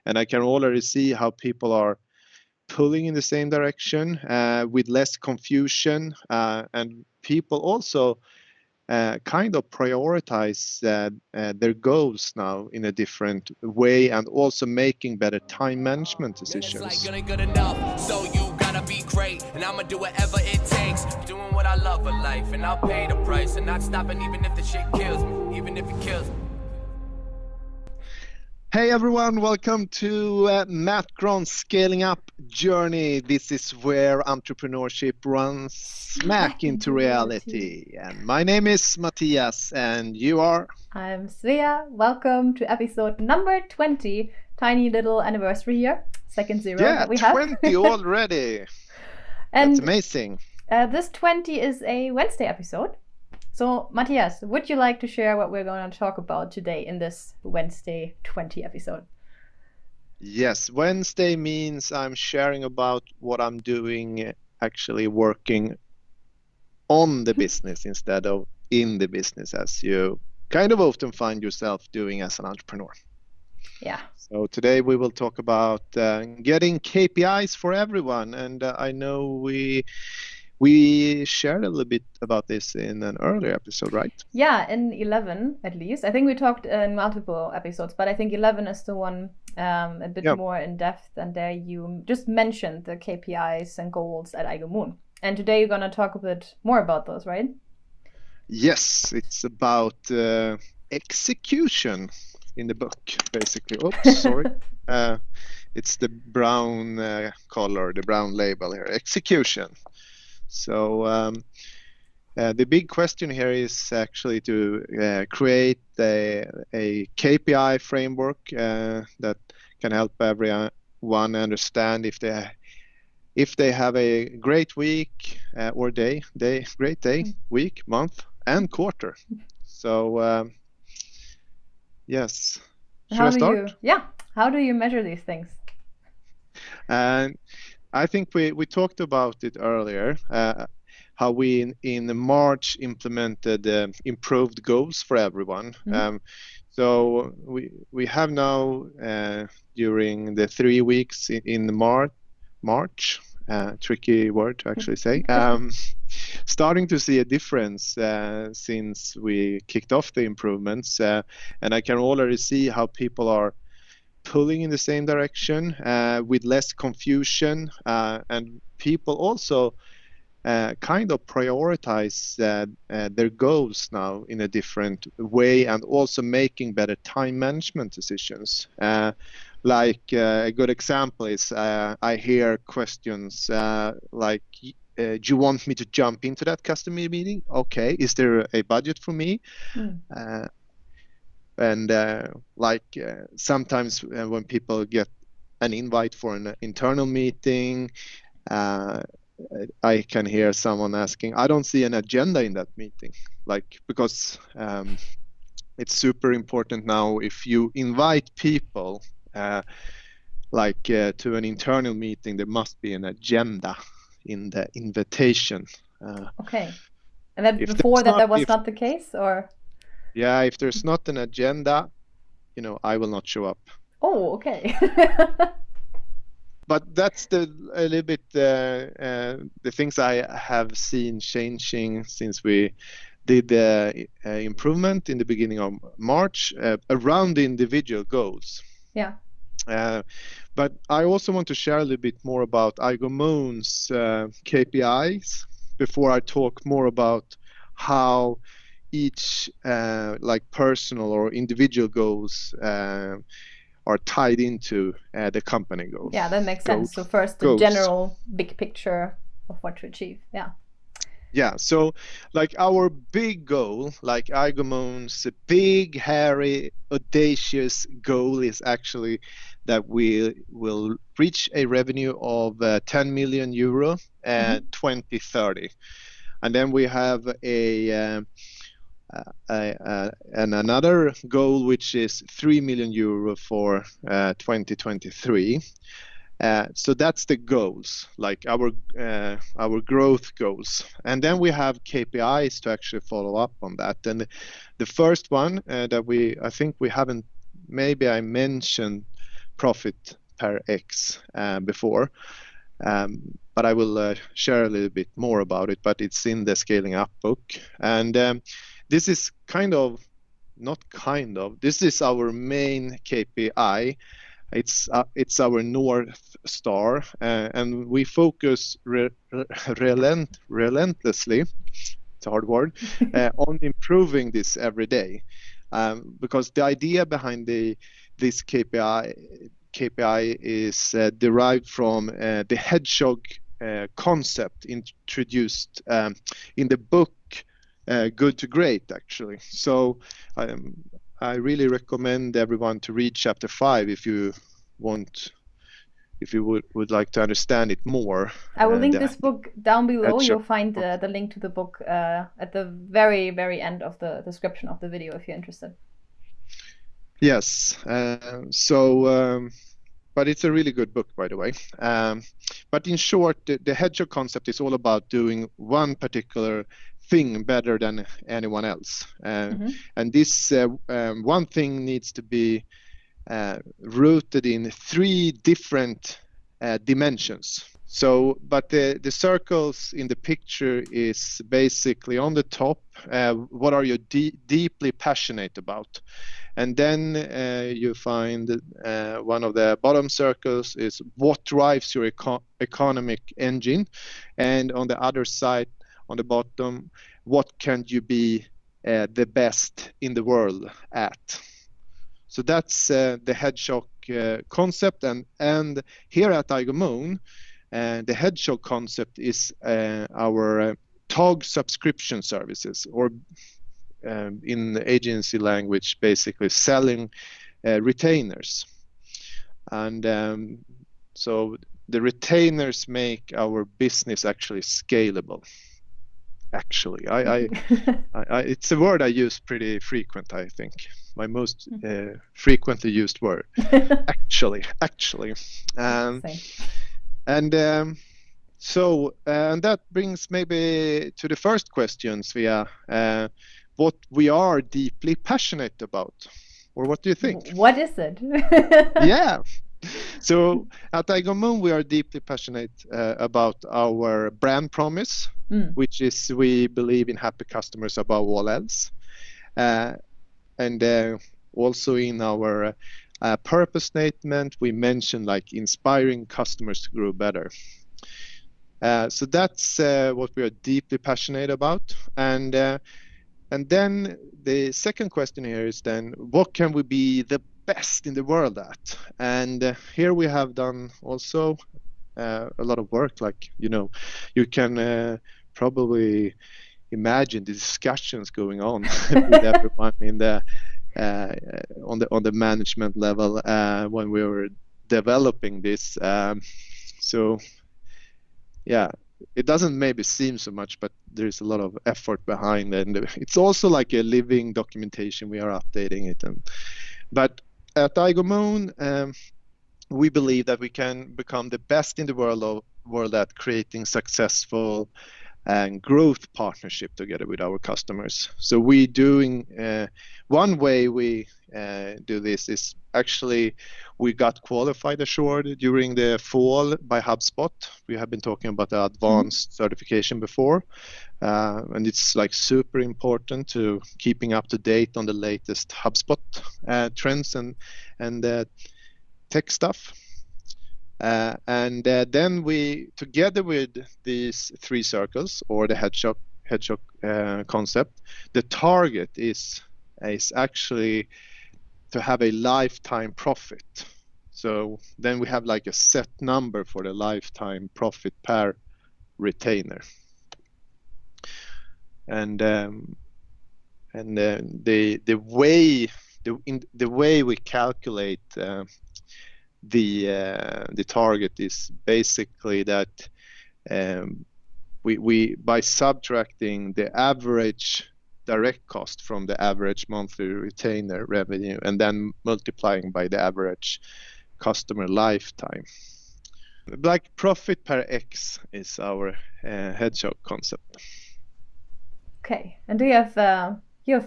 And I can already see how people are pulling in the same direction with less confusion, and people also kind of prioritize their goals now in a different way, and also making better time management decisions. It's like good enough, so you gotta be great, and I'ma do whatever it takes, doing what I love in life, and I'll pay the price, and not stopping even if the shit kills me, even if it kills me. Hey everyone, welcome to MattGron's Scaling Up Journey. This is where entrepreneurship runs smack into reality. And my name is Mattias, and you are? I'm Svea. Welcome to episode number 20. Tiny little anniversary here, second zero that we have. 20 already. And that's amazing. This 20 is a Wednesday episode. So, Mattias, would you like to share what we're going to talk about today in this Wednesday 20 episode? Yes, Wednesday means I'm sharing about what I'm doing, actually working on the business instead of in the business, as you kind of often find yourself doing as an entrepreneur. Yeah. So today we will talk about getting KPIs for everyone. And I know we shared a little bit about this in an earlier episode, right? Yeah, in 11 at least. I think we talked in multiple episodes, but I think 11 is the one a bit more in depth. And there you just mentioned the KPIs and goals at iGoMoon. And today you're going to talk a bit more about those, right? Yes, it's about execution in the book, basically. Oops, sorry. It's the brown color, the brown label here, execution. So the big question here is actually to create a KPI framework that can help everyone understand if they have a great week or great day, week, month, and quarter. So yes, should I start? How do you measure these things? And I think we talked about it earlier, how we in March implemented improved goals for everyone. Mm-hmm. So we have now during the 3 weeks in March, tricky word to actually say, starting to see a difference since we kicked off the improvements, and I can already see how people are pulling in the same direction with less confusion, and people also kind of prioritize their goals now in a different way, and also making better time management decisions. Like a good example is I hear questions like, do you want me to jump into that customer meeting? Okay, is there a budget for me? And sometimes when people get an invite for an internal meeting, I can hear someone asking, I don't see an agenda in that meeting. Because it's super important now, if you invite people to an internal meeting, there must be an agenda in the invitation. Okay. And then before that was not the case, or? Yeah, if there's not an agenda, I will not show up. Oh, okay. But that's a little bit the things I have seen changing since we did the improvement in the beginning of March around the individual goals. Yeah. But I also want to share a little bit more about iGoMoons KPIs before I talk more about how each personal or individual goals are tied into the company goals. Yeah, that makes sense. So first, the general big picture of what to achieve. Yeah. Yeah, so our big goal, iGoMoons, a big, hairy, audacious goal is actually that we will reach a revenue of 10 million euro at 2030. And then we have and another goal, which is 3 million euro for 2023. So that's the goals, our growth goals. And then we have KPIs to actually follow up on that. And the first one that I think we haven't, maybe I mentioned profit per X before. But I will share a little bit more about it, but it's in the Scaling Up book. And this is this is our main KPI. It's our North Star, and we focus relentlessly, it's a hard word, on improving this every day. Because the idea behind this KPI is derived from the Hedgehog concept introduced in the book Good to Great, actually. So I really recommend everyone to read chapter 5 if you would like to understand it more. I will link this book down below. You'll find the link to the book at the very, very end of the description of the video if you're interested. Yes. But it's a really good book, by the way. But in short, the Hedgehog concept is all about doing one particular thing better than anyone else. And this one thing needs to be rooted in 3 different dimensions. So, but the circles in the picture is basically on the top, what are you deeply passionate about? And then you find one of the bottom circles is what drives your economic engine. And on the other side, on the bottom, what can you be the best in the world at? So that's the Hedgehog concept. And here at iGoMoon, the Hedgehog concept is our TOG subscription services, or in the agency language, basically selling retainers. And so the retainers make our business actually scalable. Actually, it's a word I use pretty frequent, I think. My most frequently used word. Actually. So that brings maybe to the first question, Svea. What we are deeply passionate about, or what do you think? What is it? Yeah. So at iGoMoon, we are deeply passionate about our brand promise, which is we believe in happy customers above all else. And also in our purpose statement, we mention like inspiring customers to grow better. So that's what we are deeply passionate about. And then the second question here is then, what can we be the best in the world at? And here we have done also a lot of work. Like, you can probably imagine the discussions going on with everyone in the on the management level when we were developing this. So yeah, it doesn't maybe seem so much, but there's a lot of effort behind it. And it's also like a living documentation. We are updating it. But at iGoMoon, we believe that we can become the best in the world at creating successful and growth partnership together with our customers. So we doing one way we do this is actually we got qualified assured during the fall by HubSpot. We have been talking about the advanced certification before, and it's like super important to keeping up to date on the latest HubSpot trends and tech stuff. And then we, together with these 3 circles or the Hedgehog concept, the target is actually to have a lifetime profit. So then we have like a set number for the lifetime profit per retainer. And the way we calculate the target is basically that we by subtracting the average direct cost from the average monthly retainer revenue and then multiplying by the average customer lifetime. Like profit per X is our Hedgehog concept. Okay, and do you have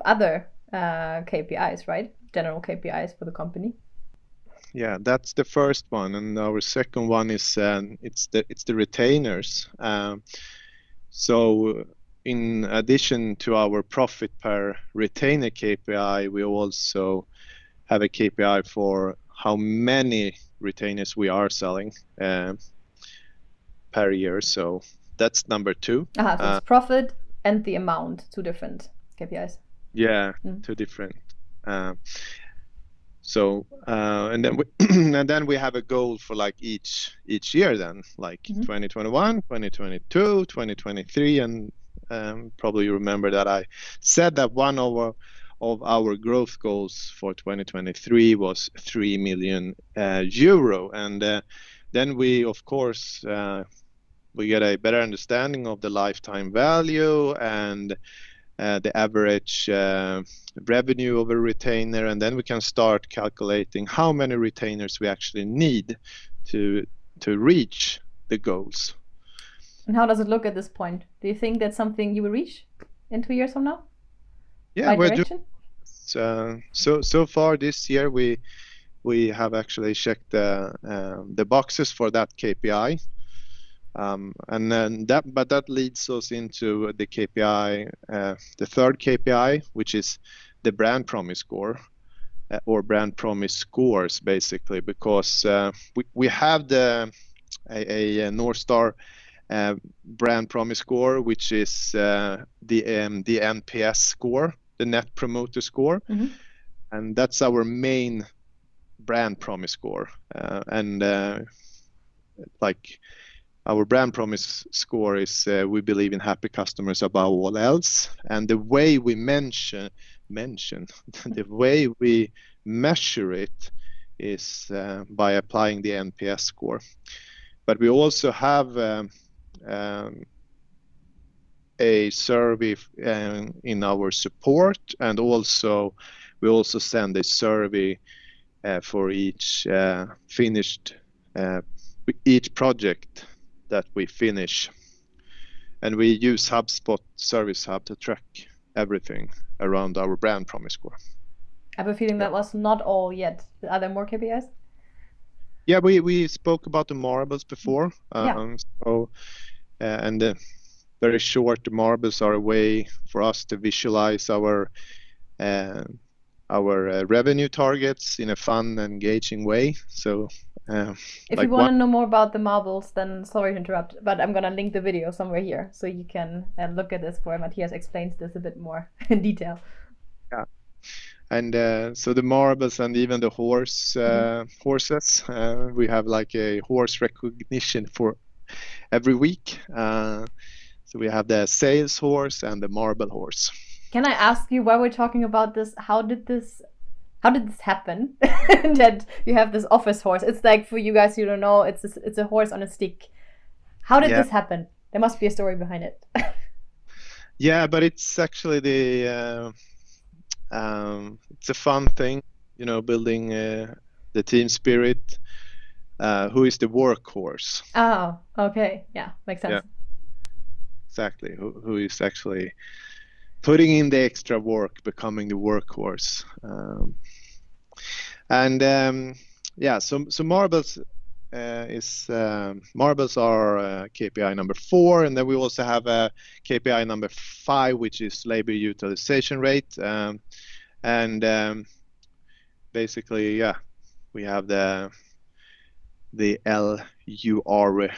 other KPIs, right? General KPIs for the company? Yeah, that's the first one, and our second one is it's the retainers. So in addition to our profit per retainer KPI, we also have a KPI for how many retainers we are selling per year. So that's number 2. So it's profit and the amount, 2 different KPIs. Yeah, 2 different. And then we and then we have a goal for like each year then, like 2021, 2022, 2023, and probably you remember that I said that one of our growth goals for 2023 was 3 million euro, and then we of course we get a better understanding of the lifetime value and the average revenue of a retainer, and then we can start calculating how many retainers we actually need to reach the goals. And how does it look at this point? Do you think that's something you will reach in 2 years from now? Yeah, we're doing. So far this year we have actually checked the boxes for that KPI. And then that leads us into the KPI, the third KPI, which is the brand promise score, or brand promise scores, basically, because we have a North Star brand promise score, which is the NPS score, the Net Promoter Score, and that's our main brand promise score, our brand promise score is we believe in happy customers above all else, and the way we the way we measure it is by applying the NPS score. But we also have a survey in our support, and also we also send a survey for each finished each project that we finish, and we use HubSpot Service Hub to track everything around our brand promise score. I have a feeling that was not all yet. Are there more KPIs? Yeah, we spoke about the marbles before. Very short, the marbles are a way for us to visualize our revenue targets in a fun and engaging way. So if you want to know more about the marbles, then sorry to interrupt, but I'm going to link the video somewhere here so you can look at this where Mattias explains this a bit more in detail. Yeah. And so the marbles and even the horses, we have like a horse recognition for every week. So we have the sales horse and the marble horse. Can I ask you, while we're talking about this, how did this happen that you have this office horse? It's like, for you guys who don't know, it's a horse on a stick. How did this happen? There must be a story behind it. Yeah, but it's actually it's a fun thing, building the team spirit. Who is the workhorse? Oh, okay. Yeah, makes sense. Yeah. Exactly. Who is actually putting in the extra work, becoming the workhorse. So marbles marbles are KPI number 4, and then we also have a KPI number 5, which is labor utilization rate, basically, we have the LUR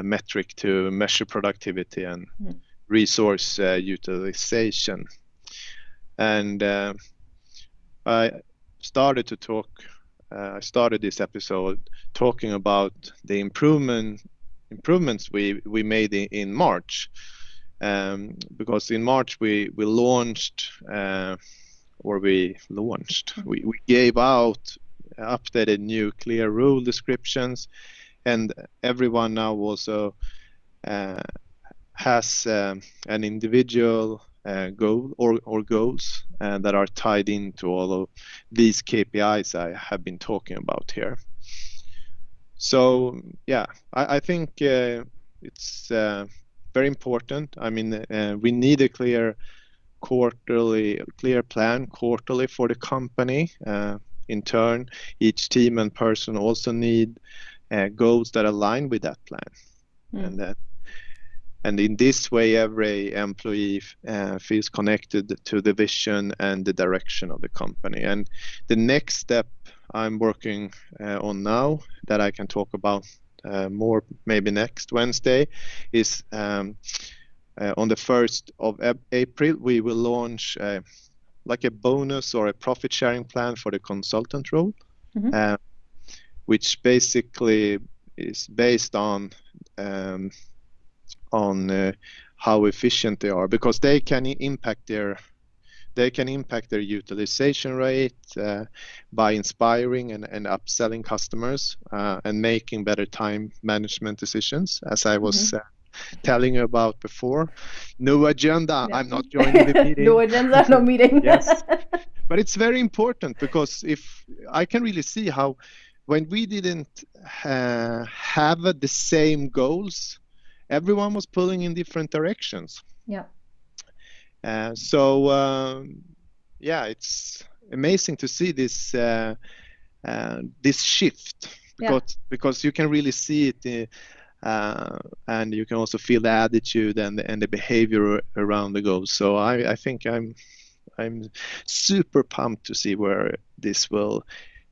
metric to measure productivity and resource utilization. And I started this episode talking about the improvements we made in March, because in March we gave out updated new clear rule descriptions, and everyone now also has an individual goal or goals that are tied into all of these KPIs I have been talking about here. So I think it's very important. I mean, we need a clear plan quarterly for the company, in turn, each team and person also need goals that align with that plan. And in this way, every employee feels connected to the vision and the direction of the company. And the next step I'm working on now, that I can talk about more maybe next Wednesday, is on the 1st of April, we will launch like a bonus or a profit sharing plan for the consultant role, which basically is based on how efficient they are, because they can impact their utilization rate by inspiring and upselling customers and making better time management decisions, as I was telling you about before. No agenda. Yeah. I'm not joining the meeting. No agenda, no meeting. Yes. But it's very important, because if I can really see how when we didn't have the same goals, everyone was pulling in different directions. Yeah. It's amazing to see this shift, because you can really see it, and you can also feel the attitude and the behavior around the goals. So I think I'm super pumped to see where this will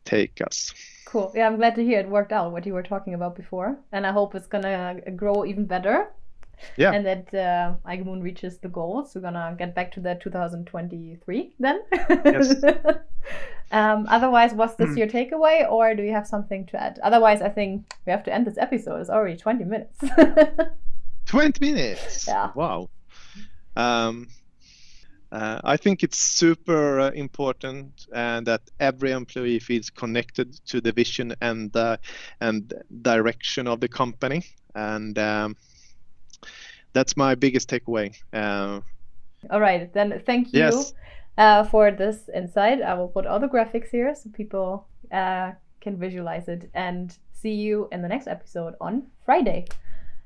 take us. Cool. Yeah, I'm glad to hear it worked out, what you were talking about before. And I hope it's going to grow even better. Yeah. And that iGoMoon reaches the goals. We're going to get back to the 2023 then. Yes. Otherwise, was this your takeaway, or do you have something to add? Otherwise, I think we have to end this episode. It's already 20 minutes. 20 minutes? Yeah. Wow. I think it's super important that every employee feels connected to the vision and direction of the company, and that's my biggest takeaway. All right, then thank you. Yes. For this insight. I will put all the graphics here so people can visualize it, and see you in the next episode on Friday.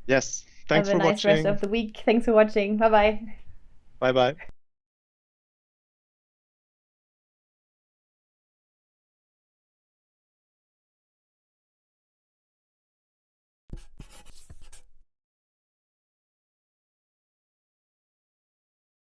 Yes. Thanks for watching. Have a nice rest of the week. Thanks for watching. Bye-bye. Bye-bye.